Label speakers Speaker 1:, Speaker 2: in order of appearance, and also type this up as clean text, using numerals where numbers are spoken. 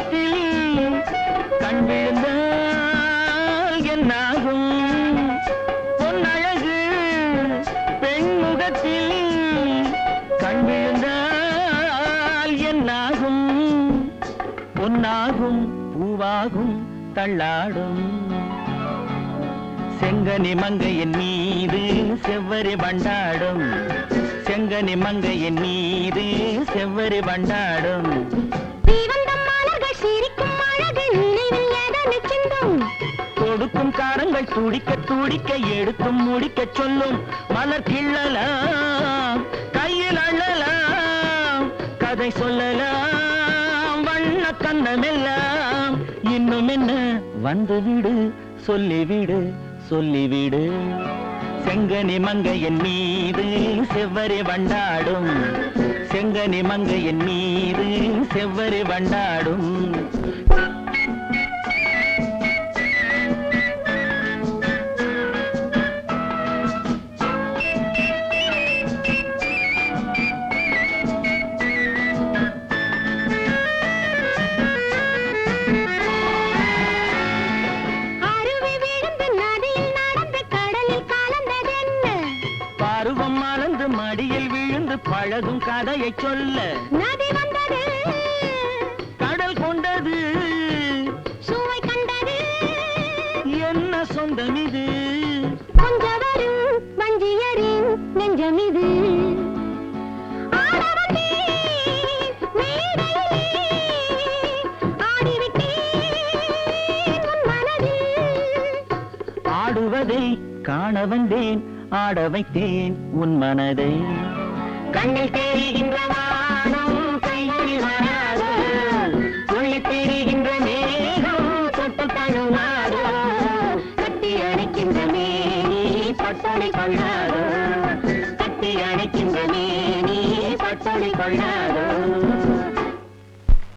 Speaker 1: முகத்தில் கண் விழுந்தால் என்னாகும் பொன்னழகு பெண் முகத்தில் கண் விழுந்தால் என்னாகும் பொன்னாகும் பூவாகும் தள்ளாடும் செங்கனி மங்கையின் மீது செவ்வரி வண்டாடும் செங்கனி மங்கையின் மீது செவ்வரி வண்டாடும் கொடுக்கும் காரங்கள் துடிக்க துடிக்க எடுத்தும் முடிக்க சொல்லும் மலர் கிள்ளலாம் கையில் அள்ளலாம் கதை சொல்லலாம் வண்ண கண்ணமெல்லாம் இன்னும் என்ன வந்துவிடு சொல்லிவிடு சொல்லிவிடு செங்கனி மங்கையின் மீது செவ்வரி வண்டாடும் செங்கனி மங்கையின் மீது செவ்வரி வண்டாடும் பருவம் மலர்ந்து மடியில் விழுந்து பழகும் கதையை சொல்ல
Speaker 2: நதி வந்தது
Speaker 1: கடல் கொண்டது
Speaker 2: சுவை கண்டது
Speaker 1: என்ன சொந்தம் இது
Speaker 2: கொஞ்சவரும் வஞ்சியரின் நெஞ்சம் இது
Speaker 1: ஆடுவதை காண வந்தேன் ஆட வைத்தேன் உன் மனதை கண்ணில் தெரிகின்ற வானம் கையில் வராது உள்ளே தெரிகின்ற மேகம் தொட்டு தழுவாது கட்டி அணைக்கின்ற மேனி பட்டளை கொள்ளாது கட்டி அணைக்கின்ற மேனி பட்டளை கொள்ளாது